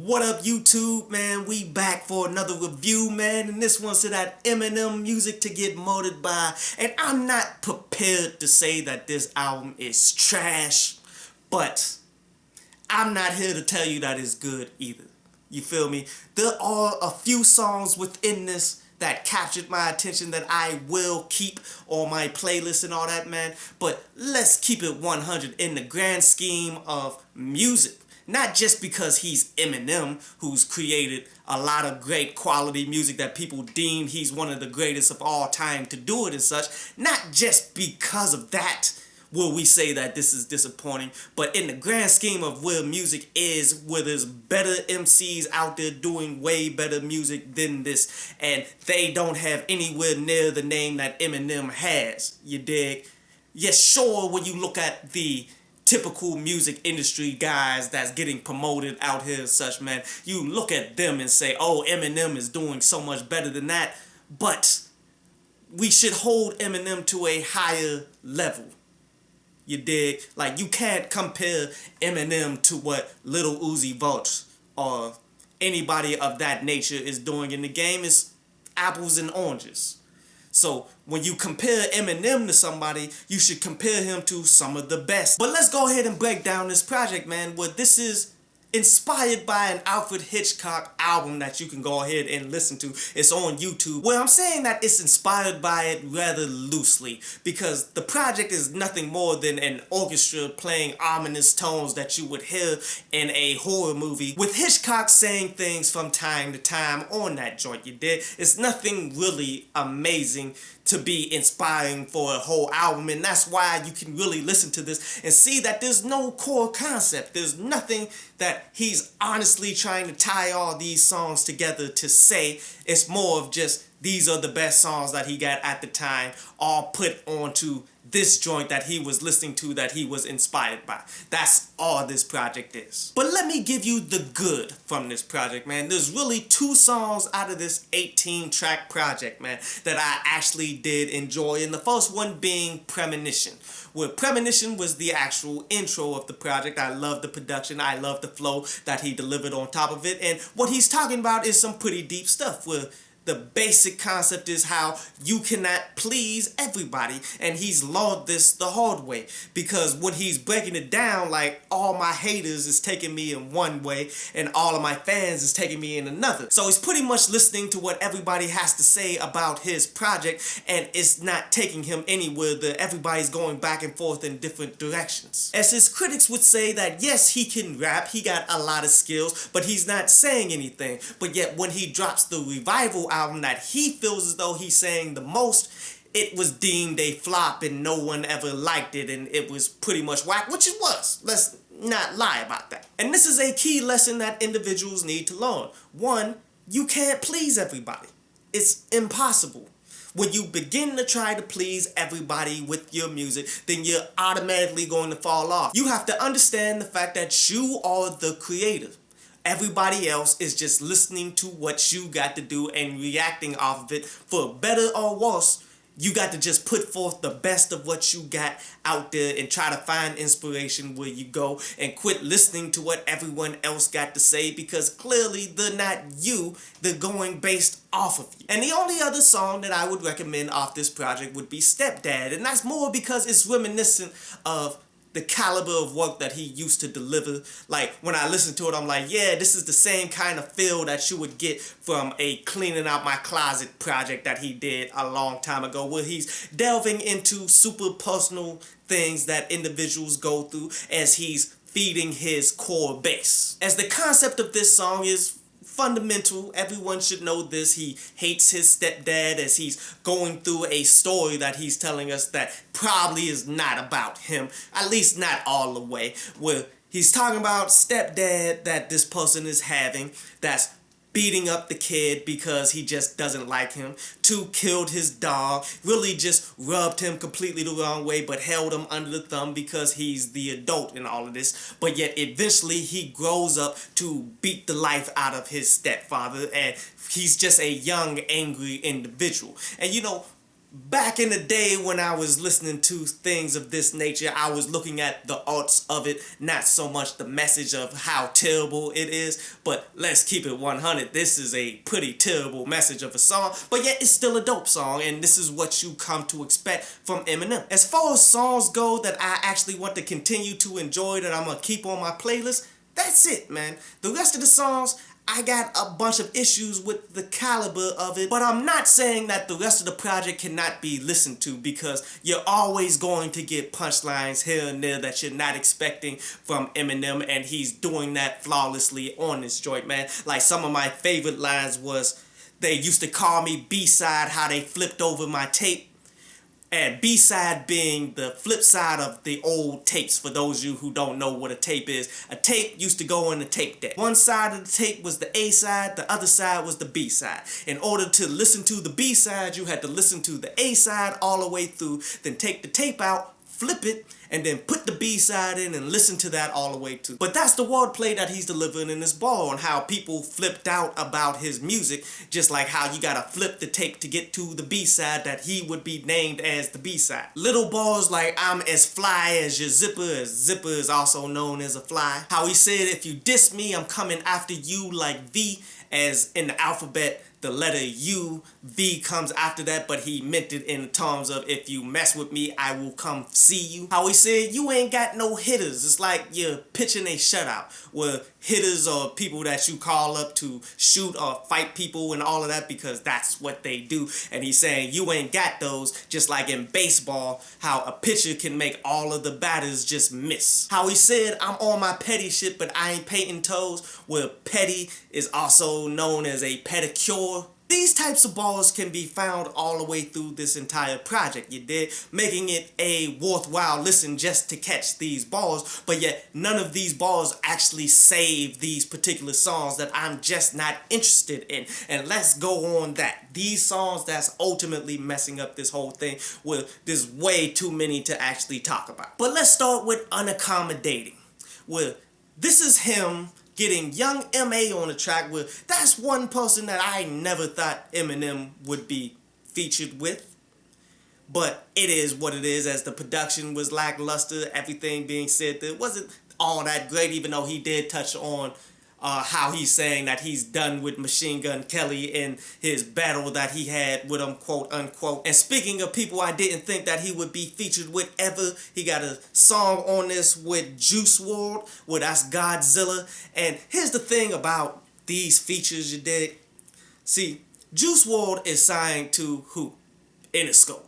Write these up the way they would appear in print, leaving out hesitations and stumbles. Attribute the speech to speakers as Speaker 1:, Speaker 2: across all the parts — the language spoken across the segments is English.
Speaker 1: What up, YouTube, man? We back for another review, man, and this one's to that Eminem music to get molded by. And I'm not prepared to say that this album is trash, but I'm not here to tell you that it's good either. You feel me? There are a few songs within this that captured my attention that I will keep on my playlist and all that, man. But let's keep it 100 in the grand scheme of music. Not just because he's Eminem, who's created a lot of great quality music that people deem he's one of the greatest of all time to do it and such. Not just because of that will we say that this is disappointing, but in the grand scheme of where music is, where there's better MCs out there doing way better music than this, and they don't have anywhere near the name that Eminem has, you dig? Yes, sure, when you look at the typical music industry guys that's getting promoted out here and such, man, you look at them and say, oh, Eminem is doing so much better than that, but we should hold Eminem to a higher level. You dig? Like, you can't compare Eminem to what Lil Uzi Vert or anybody of that nature is doing in the game. It's apples and oranges. So when you compare Eminem to somebody, you should compare him to some of the best. But let's go ahead and break down this project, man. Well, this is inspired by an Alfred Hitchcock album that you can go ahead and listen to. It's on YouTube. Well, I'm saying that it's inspired by it rather loosely because the project is nothing more than an orchestra playing ominous tones that you would hear in a horror movie with Hitchcock saying things from time to time on that joint, you did. It's nothing really amazing to be inspiring for a whole album, and that's why you can really listen to this and see that there's no core concept. There's nothing that he's honestly trying to tie all these songs together to say. It's more of just these are the best songs that he got at the time, all put onto this joint that he was listening to, that he was inspired by. That's all this project is. But let me give you the good from this project, man. There's really two songs out of this 18-track project, man, that I actually did enjoy. And the first one being Premonition, where Premonition was the actual intro of the project. I love the production. I love the flow that he delivered on top of it. And what he's talking about is some pretty deep stuff, where the basic concept is how you cannot please everybody, and he's learned this the hard way, because when he's breaking it down, like, all my haters is taking me in one way and all of my fans is taking me in another. So he's pretty much listening to what everybody has to say about his project, and it's not taking him anywhere. Everybody's going back and forth in different directions. As his critics would say, that yes, he can rap, he got a lot of skills, but he's not saying anything. But yet when he drops the Revival album that he feels as though he's saying the most, it was deemed a flop and no one ever liked it, and it was pretty much whack, which it was. Let's not lie about that. And this is a key lesson that individuals need to learn. One, you can't please everybody. It's impossible. When you begin to try to please everybody with your music, then you're automatically going to fall off. You have to understand the fact that you are the creator. Everybody else is just listening to what you got to do and reacting off of it. For better or worse, you got to just put forth the best of what you got out there and try to find inspiration where you go, and quit listening to what everyone else got to say, because clearly they're not you, they're going based off of you. And the only other song that I would recommend off this project would be Stepdad, and that's more because it's reminiscent of the caliber of work that he used to deliver. Like, when I listen to it, I'm like, yeah, this is the same kind of feel that you would get from a Cleaning Out My Closet project that he did a long time ago, where he's delving into super personal things that individuals go through as he's feeding his core base. As the concept of this song is fundamental, everyone should know this. He hates his stepdad as he's going through a story that he's telling us that probably is not about him, at least not all the way, where he's talking about stepdad that this person is having that's beating up the kid because he just doesn't like him. Two, killed his dog, really just rubbed him completely the wrong way, but held him under the thumb because he's the adult in all of this. But yet eventually he grows up to beat the life out of his stepfather, and he's just a young, angry individual. And you know, Back in the day when I was listening to things of this nature, I was looking at the arts of it, not so much the message of how terrible it is. But let's keep it 100. This is a pretty terrible message of a song, but yet it's still a dope song, and this is what you come to expect from Eminem. As far as songs go that I actually want to continue to enjoy, that I'm gonna keep on my playlist, that's it, man. The rest of the songs, I got a bunch of issues with the caliber of it, but I'm not saying that the rest of the project cannot be listened to, because you're always going to get punchlines here and there that you're not expecting from Eminem, and he's doing that flawlessly on this joint, man. Like, some of my favorite lines was, they used to call me B-side, how they flipped over my tape. And B-side being the flip side of the old tapes. For those of you who don't know what a tape is, a tape used to go on the tape deck. One side of the tape was the A side, the other side was the B side. In order to listen to the B side, you had to listen to the A side all the way through, then take the tape out, flip it, and then put the B-side in and listen to that all the way too. But that's the wordplay that he's delivering in this ball, on how people flipped out about his music, just like how you gotta flip the tape to get to the B-side that he would be named as the B-side. Little bars like, I'm as fly as your zipper, as zipper is also known as a fly. How he said, if you diss me, I'm coming after you like V, as in the alphabet, the letter U, V comes after that, but he meant it in terms of, if you mess with me, I will come see you. How he said, you ain't got no hitters. It's like you're pitching a shutout, where hitters are people that you call up to shoot or fight people and all of that, because that's what they do. And he's saying, you ain't got those, just like in baseball, how a pitcher can make all of the batters just miss. How he said, I'm on my petty shit, but I ain't painting toes, where petty is also known as a pedicure. These types of bars can be found all the way through this entire project, you did, making it a worthwhile listen just to catch these bars, but yet none of these bars actually save these particular songs that I'm just not interested in. And let's go on that. These songs that's ultimately messing up this whole thing, well, there's way too many to actually talk about. But let's start with Unaccommodating, where this is him getting Young M.A. on the track, where that's one person that I never thought Eminem would be featured with. But it is what it is, as the production was lackluster, everything being said that it wasn't all that great, even though he did touch on how he's saying that he's done with Machine Gun Kelly in his battle that he had with him, quote unquote. And speaking of people I didn't think that he would be featured with ever, he got a song on this with Juice WRLD, with that's Godzilla. And here's the thing about these features, you dig? See, Juice WRLD is signed to who? Interscope.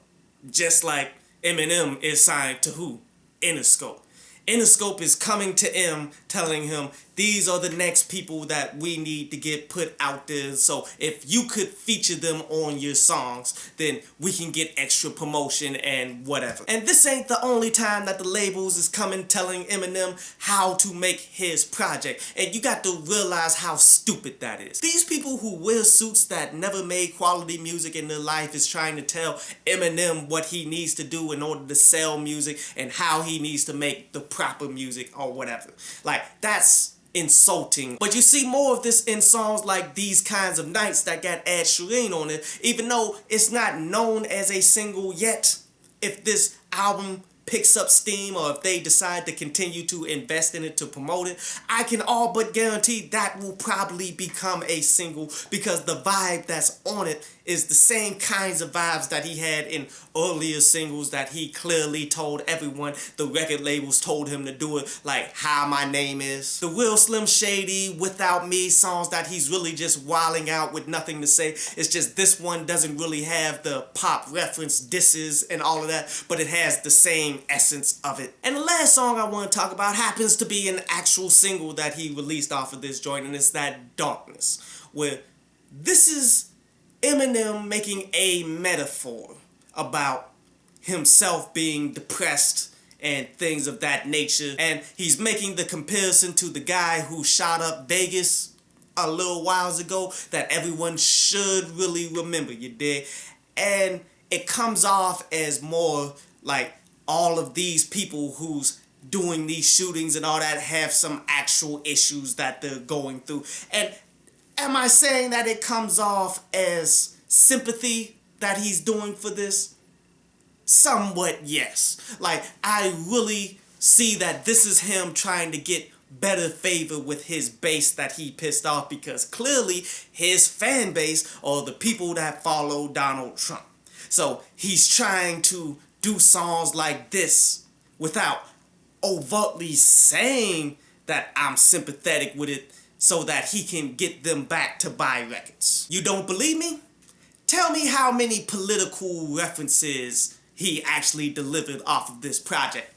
Speaker 1: Just like Eminem is signed to who? Interscope. Interscope is coming to M, telling him, these are the next people that we need to get put out there. So if you could feature them on your songs, then we can get extra promotion and whatever. And this ain't the only time that the labels is coming telling Eminem how to make his project. And you got to realize how stupid that is. These people who wear suits that never made quality music in their life is trying to tell Eminem what he needs to do in order to sell music and how he needs to make the proper music or whatever. Like, that's insulting. But you see more of this in songs like These Kinds of Nights that got Ed Sheeran on it, even though it's not known as a single yet. If this album picks up steam, or if they decide to continue to invest in it to promote it, I can all but guarantee that will probably become a single, because the vibe that's on it is the same kinds of vibes that he had in earlier singles that he clearly told everyone the record labels told him to do it, like How My Name Is. The real Slim Shady, Without Me, songs that he's really just wilding out with nothing to say. It's just this one doesn't really have the pop reference disses and all of that, but it has the same essence of it. And the last song I want to talk about happens to be an actual single that he released off of this joint, and it's that Darkness, where this is Eminem making a metaphor about himself being depressed and things of that nature. And he's making the comparison to the guy who shot up Vegas a little whiles ago that everyone should really remember, you dig? And it comes off as more like all of these people who's doing these shootings and all that have some actual issues that they're going through. And am I saying that it comes off as sympathy? that he's doing for this? Somewhat, yes. Like, I really see that this is him trying to get better favor with his base that he pissed off, because clearly his fan base are the people that follow Donald Trump. So he's trying to do songs like this without overtly saying that I'm sympathetic with it, so that he can get them back to buy records. You don't believe me? Tell me how many political references he actually delivered off of this project.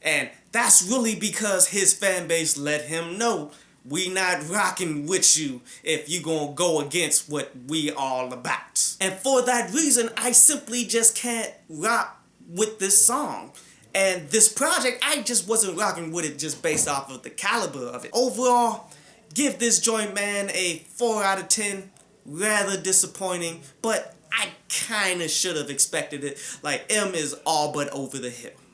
Speaker 1: And that's really because his fan base let him know we not rocking with you if you gonna go against what we all about. And for that reason, I simply just can't rock with this song. And this project, I just wasn't rocking with it just based off of the caliber of it. Overall, give this joint, man, a 4 out of 10. Rather disappointing, but I kinda should have expected it. Like, M is all but over the hill.